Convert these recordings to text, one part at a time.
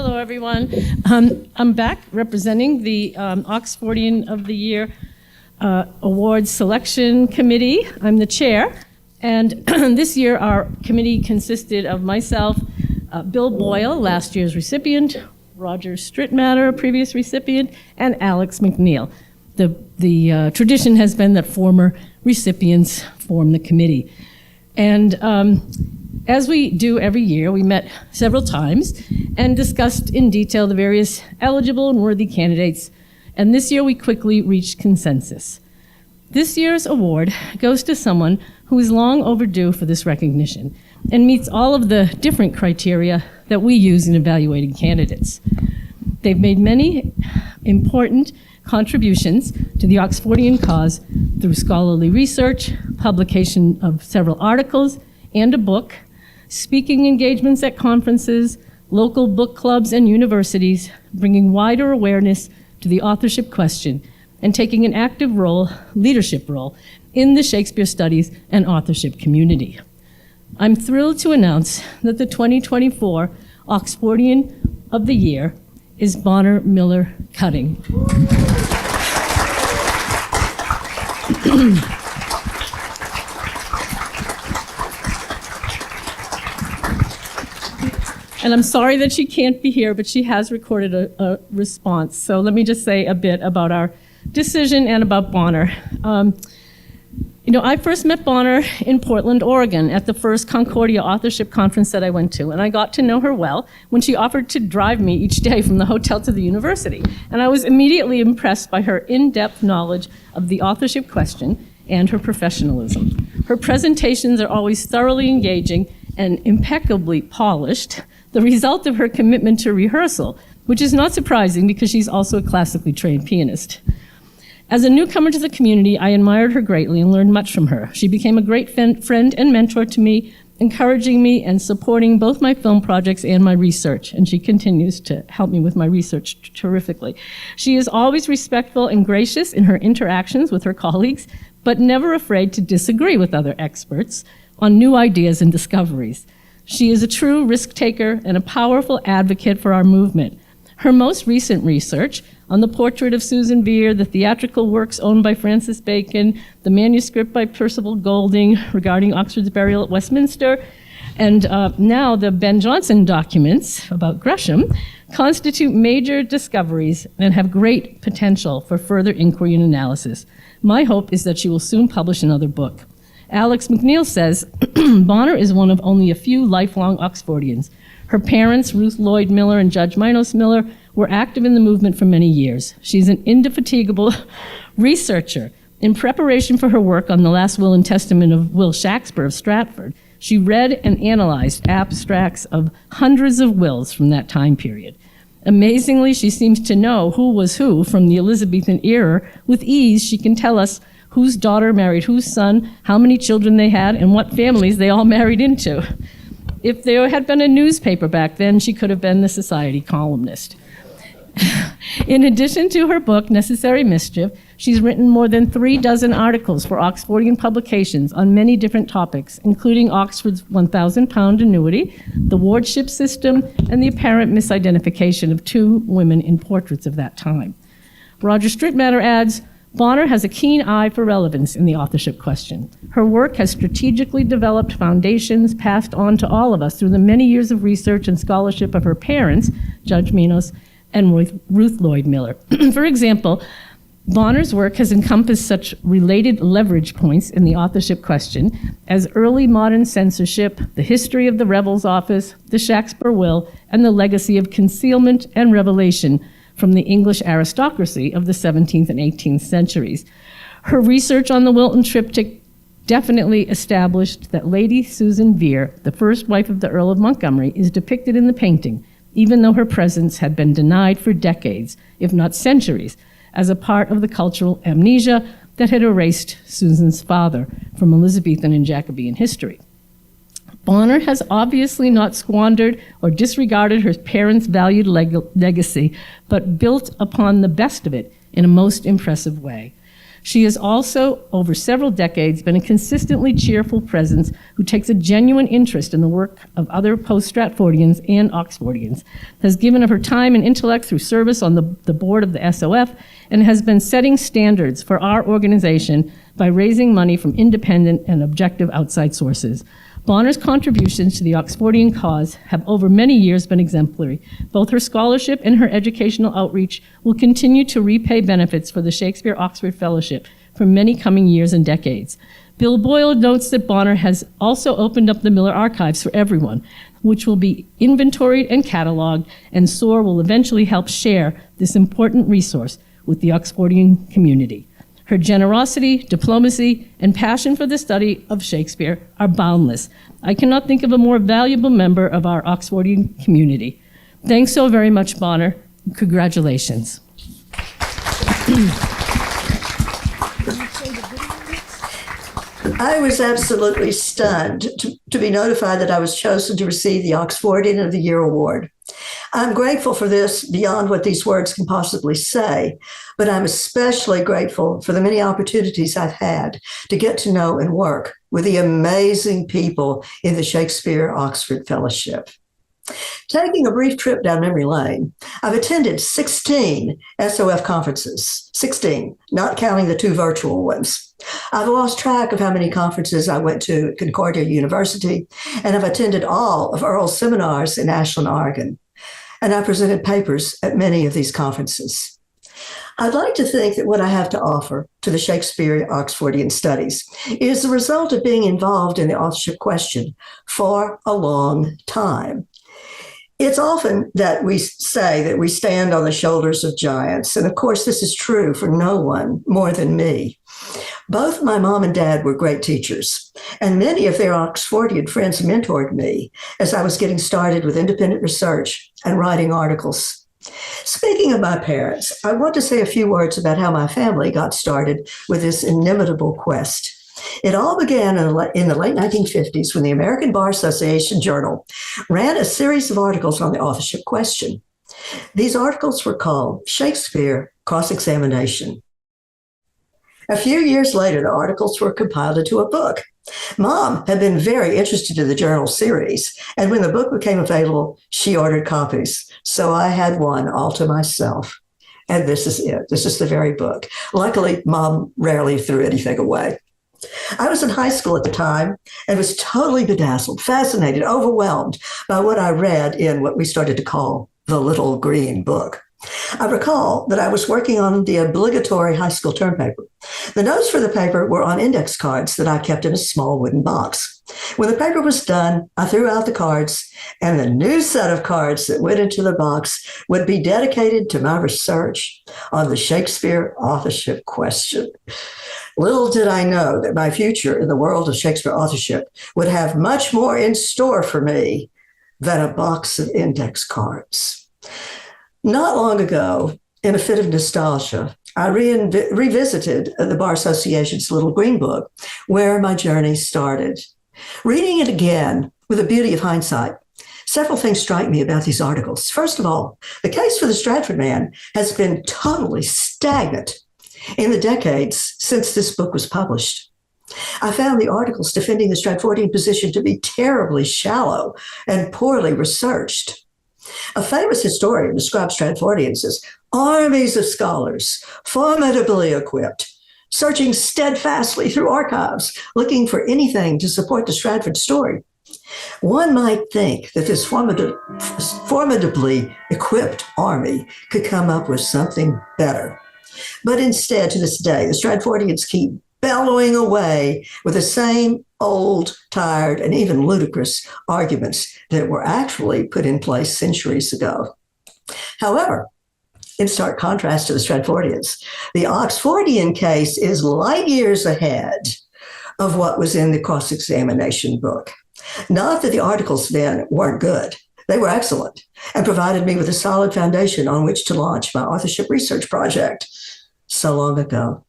Hello, everyone. I'm back representing the Oxfordian of the Year Awards Selection Committee. I'm the chair, and this year our committee consisted of myself, Bill Boyle, last year's recipient, Roger Strittmatter, previous recipient, and Alex McNeil. The tradition has been that former recipients form the committee. And as we do every year, we met several times and discussed in detail the various eligible and worthy candidates, and this year we quickly reached consensus. This year's award goes to someone who is long overdue for this recognition and meets all of the different criteria that we use in evaluating candidates. They've made many important contributions to the Oxfordian cause through scholarly research, publication of several articles and a book, speaking engagements at conferences, local book clubs and universities, bringing wider awareness to the authorship question, and taking an active role, leadership role, in the Shakespeare studies and authorship community. I'm thrilled to announce that the 2024 Oxfordian of the Year is Bonner Miller Cutting. And I'm sorry that she can't be here, but she has recorded a response. So let me just say a bit about our decision and about Bonner. I first met Bonner in Portland, Oregon at the first Concordia authorship conference that I went to, and I got to know her well when she offered to drive me each day from the hotel to the university. And I was immediately impressed by her in-depth knowledge of the authorship question and her professionalism. Her presentations are always thoroughly engaging and impeccably polished, the result of her commitment to rehearsal, which is not surprising because she's also a classically trained pianist. As a newcomer to the community, I admired her greatly and learned much from her. She became a great friend and mentor to me, encouraging me and supporting both my film projects and my research, and she continues to help me with my research terrifically. She is always respectful and gracious in her interactions with her colleagues, but never afraid to disagree with other experts on new ideas and discoveries. She is a true risk taker and a powerful advocate for our movement. Her most recent research on the portrait of Susan Vere, the theatrical works owned by Francis Bacon, the manuscript by Percival Golding regarding Oxford's burial at Westminster, and now the Ben Jonson documents about Gresham, constitute major discoveries and have great potential for further inquiry and analysis. My hope is that she will soon publish another book. Alex McNeil says, Bonner is one of only a few lifelong Oxfordians. Her parents, Ruth Lloyd Miller and Judge Minos Miller, were active in the movement for many years. She's an indefatigable researcher. In preparation for her work on the last will and testament of Will Shakespeare of Stratford, she read and analyzed abstracts of hundreds of wills from that time period. Amazingly, she seems to know who was who from the Elizabethan era. With ease, she can tell us whose daughter married whose son, how many children they had, and what families they all married into. If there had been a newspaper back then, she could have been the society columnist. In addition to her book, Necessary Mischief, she's written more than 36 articles for Oxfordian publications on many different topics, including Oxford's £1,000 annuity, the wardship system, and the apparent misidentification of two women in portraits of that time. Roger Strittmatter adds, Bonner has a keen eye for relevance in the authorship question. Her work has strategically developed foundations passed on to all of us through the many years of research and scholarship of her parents, Judge Minos and Ruth Lloyd Miller. For example, Bonner's work has encompassed such related leverage points in the authorship question as early modern censorship, the history of the Rebels Office, the Shakespeare will, and the legacy of concealment and revelation from the English aristocracy of the 17th and 18th centuries. Her research on the Wilton triptych definitely established that Lady Susan Vere, the first wife of the Earl of Montgomery, is depicted in the painting, even though her presence had been denied for decades, if not centuries, as a part of the cultural amnesia that had erased Susan's father from Elizabethan and Jacobean history. Bonner has obviously not squandered or disregarded her parents' valued legacy, but built upon the best of it in a most impressive way. She has also, over several decades, been a consistently cheerful presence who takes a genuine interest in the work of other post-Stratfordians and Oxfordians, has given of her time and intellect through service on the board of the SOF, and has been setting standards for our organization by raising money from independent and objective outside sources. Bonner's contributions to the Oxfordian cause have over many years been exemplary. Both her scholarship and her educational outreach will continue to repay benefits for the Shakespeare Oxford Fellowship for many coming years and decades. Bill Boyle notes that Bonner has also opened up the Miller Archives for everyone, which will be inventoried and cataloged, and SOAR will eventually help share this important resource with the Oxfordian community. Her generosity, diplomacy, and passion for the study of Shakespeare are boundless. I cannot think of a more valuable member of our Oxfordian community. Thanks so very much, Bonner. Congratulations. I was absolutely stunned to be notified that I was chosen to receive the Oxfordian of the Year award. I'm grateful for this beyond what these words can possibly say, but I'm especially grateful for the many opportunities I've had to get to know and work with the amazing people in the Shakespeare Oxford Fellowship. Taking a brief trip down memory lane, I've attended 16 SOF conferences, 16, not counting the 2 virtual ones. I've lost track of how many conferences I went to at Concordia University, and I've attended all of Earl's seminars in Ashland, Oregon. And I presented papers at many of these conferences. I'd like to think that what I have to offer to the Shakespeare Oxfordian studies is the result of being involved in the authorship question for a long time. It's often that we say that we stand on the shoulders of giants, and of course this is true for no one more than me. Both my mom and dad were great teachers, and many of their Oxfordian friends mentored me as I was getting started with independent research and writing articles. Speaking of my parents, I want to say a few words about how my family got started with this inimitable quest. It all began in the late 1950s when the American Bar Association Journal ran a series of articles on the authorship question. These articles were called Shakespeare Cross-Examination. A few years later, the articles were compiled into a book. Mom had been very interested in the journal series, and when the book became available, she ordered copies. So I had one all to myself. And this is it. This is the very book. Luckily, Mom rarely threw anything away. I was in high school at the time and was totally bedazzled, fascinated, overwhelmed by what I read in what we started to call the Little Green Book. I recall that I was working on the obligatory high school term paper. The notes for the paper were on index cards that I kept in a small wooden box. When the paper was done, I threw out the cards, and the new set of cards that went into the box would be dedicated to my research on the Shakespeare authorship question. Little did I know that my future in the world of Shakespeare authorship would have much more in store for me than a box of index cards. Not long ago, in a fit of nostalgia, I revisited the Bar Association's Little Green Book, where my journey started. Reading it again with the beauty of hindsight, several things strike me about these articles. First of all, the case for the Stratford man has been totally stagnant in the decades since this book was published. I found the articles defending the Stratfordian position to be terribly shallow and poorly researched. A famous historian describes Stratfordians as armies of scholars, formidably equipped, searching steadfastly through archives, looking for anything to support the Stratford story. One might think that this formidably equipped army could come up with something better. But instead, to this day, the Stratfordians keep bellowing away with the same old, tired, and even ludicrous arguments that were actually put in place centuries ago. However, in stark contrast to the Stratfordians, the Oxfordian case is light years ahead of what was in the cross-examination book. Not that the articles then weren't good. They were excellent and provided me with a solid foundation on which to launch my authorship research project so long ago.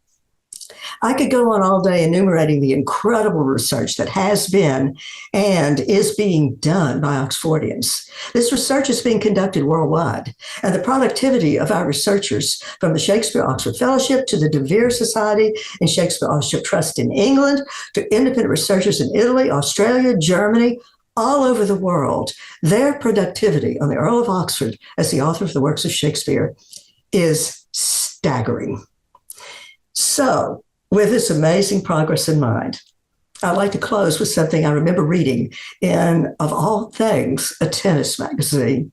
I could go on all day enumerating the incredible research that has been and is being done by Oxfordians. This research is being conducted worldwide, and the productivity of our researchers, from the Shakespeare Oxford Fellowship to the De Vere Society and Shakespeare Authorship Trust in England to independent researchers in Italy, Australia, Germany, all over the world, their productivity on the Earl of Oxford as the author of the works of Shakespeare is staggering. So, with this amazing progress in mind, I'd like to close with something I remember reading in, of all things, a tennis magazine.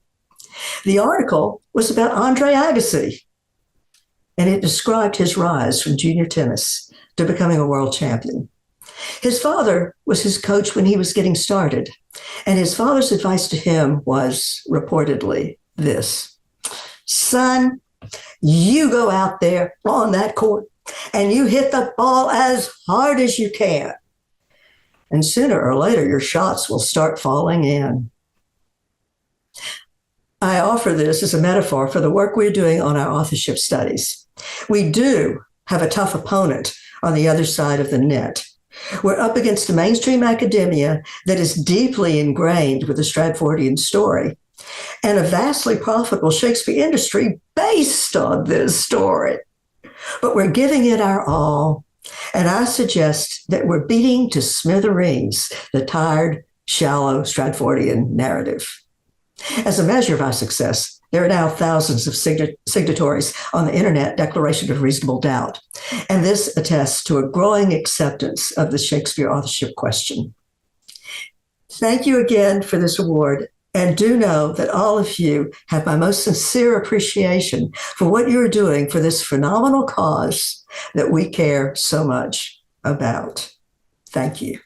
The article was about Andre Agassi, and it described his rise from junior tennis to becoming a world champion. His father was his coach when he was getting started, and his father's advice to him was reportedly this: son, you go out there on that court and you hit the ball as hard as you can. And sooner or later, your shots will start falling in. I offer this as a metaphor for the work we're doing on our authorship studies. We do have a tough opponent on the other side of the net. We're up against a mainstream academia that is deeply ingrained with the Stratfordian story and a vastly profitable Shakespeare industry based on this story. But we're giving it our all, and I suggest that we're beating to smithereens the tired, shallow Stratfordian narrative. As a measure of our success, there are now thousands of signatories on the Internet Declaration of Reasonable Doubt, and this attests to a growing acceptance of the Shakespeare authorship question. Thank you again for this award, and do know that all of you have my most sincere appreciation for what you're doing for this phenomenal cause that we care so much about. Thank you.